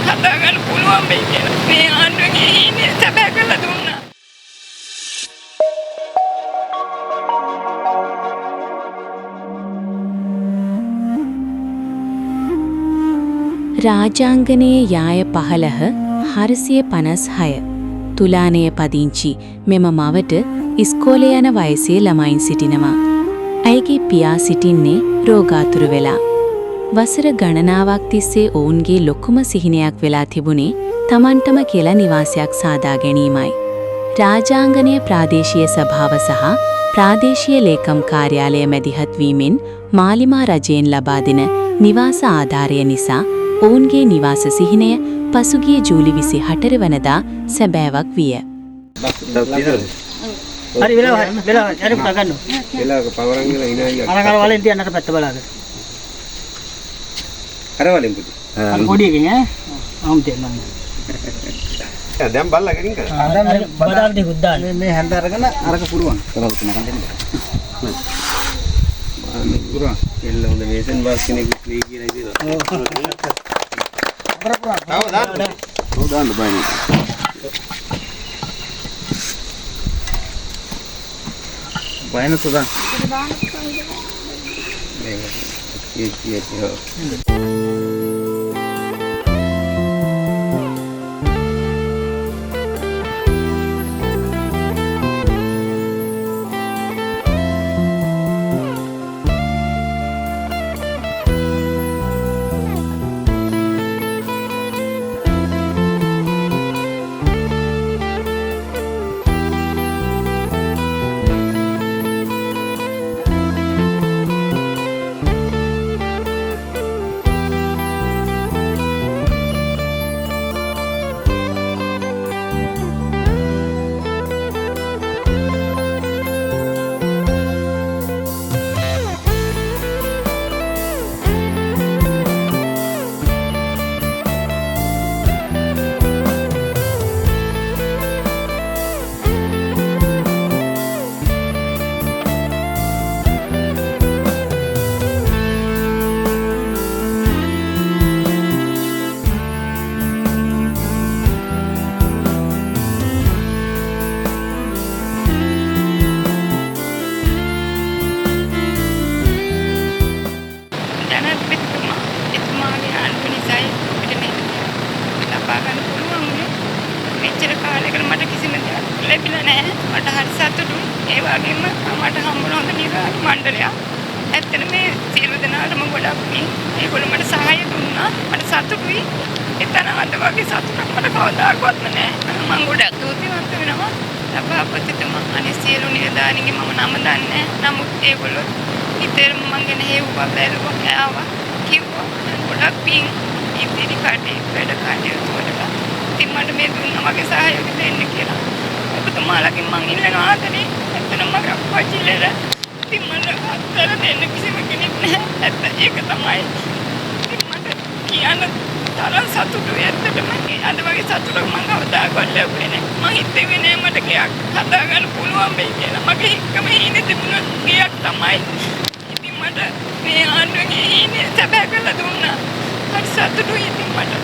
කතා කරන්න පුළුවන් වෙයි කියලා. මේ ආණ්ඩුවේ ඉන්නේ සැබෑ කරලා දුන්නා. රාජාංගනයේ යාය 15/456 තුලානය පදිංචි මෙම මවට ඉස්කෝලේ යන වයසේ ළමයින් සිටිනවා. ඇයගේ පියා සිටින්නේ රෝගාතුර වෙලා. වසර ගණනාවක් තිස්සේ ඔවුන්ගේ ලොකුම සිහිනයක් වෙලා තිබුණේ තමන්ටම කියලා නිවාසයක් සාදා ගැනීමයි. රාජාංගනය ප්‍රාදේශීය සභාව සහ ප්‍රාදේශීය ලේකම් කාර්යාලය මැදිහත් වීමෙන් මාලිමා රජයෙන් ලබා දෙන නිවාස ආධාරය නිසා ඔවුන්ගේ නිවාස සිහිනය පසුගිය ජූලි 24 වනදා සැබෑවක් විය. හරි වෙලාව හරි පුතා ගන්න. වෙලාවක පවරන් ගිහලා ඉනයි. අර වලෙන් තියන්න අර පැත්ත බලාගෙන. අර වලින් පුතේ. අර පොඩි එකෙන් ඈ. ආම් තියන්න. දැන් බල්ලා ගෙනින් කරා. දැන් බදාල් දෙකුත් දාන්න. මේ හැන්ද අරගෙන අරක පුරුවන්. කරවතු නකන් දෙන්න. අනේ පුරුවන්. එල්ල හොඳ මේසන් බස් කෙනෙක් වේ කියලා ඉතින්. අර පුරුවන්. ආව දාන්න. ඔව් දාන්න බයිනේ. බයින සුදා. මේක ඇත්තට මේ සියලු දෙනාටම ගොඩක් පිං. ඒගොල්ලෝ මට සහාය දුන්නා. මට සතුටුයි. එතන අද වගේ සතුටක් මට කවදාකවත් නැහැ. මම ගොඩක් ස්තුතිවන්ත වෙනවා. සභාපතිතුමා අනේ සියලු නිලධාරීන්ගේ මම නම දන්නේ නැහැ. නමුත් ඒගොල්ලෝ නිතරම මං ගැන හෙව්වා බැලුවා ආවා කිව්වා. ගොඩක් පිං. ඉතිරි කටේ වැඩ කටයුතු වලට. ඉතින් මට මේ දුන්නා වගේ සහායයක් දෙන්න කියලා. ඔබතුමාලගෙන් මං ඉල්ලනවා ආදරේ. ඇත්තටම මගේ අප්පච්චිලට ඉතින් මට අත්තර දෙන්න කිසිම කෙනෙක් නැහැ. ඇත්ත ඒක තමයි. ඉතින් මට කියන්න තරම් සතුටුයි ඇත්තටම. අද වගේ සතුටක් මම කවදාකවත් ලැබුණේ නැහැ. මම හිතුවේ නෑ මට ගයක් හදා ගන්න පුළුවන් වෙයි කියලා. මගේ හිතකම ඉන්නේ තිබුණ ගයක් තමයි. ඉතින් මට මේ ආණ්ඩුවේ ඉන්නේ සැබෑ කරලා දුන්නා. හරි සතුටුයි ඉතින් මට.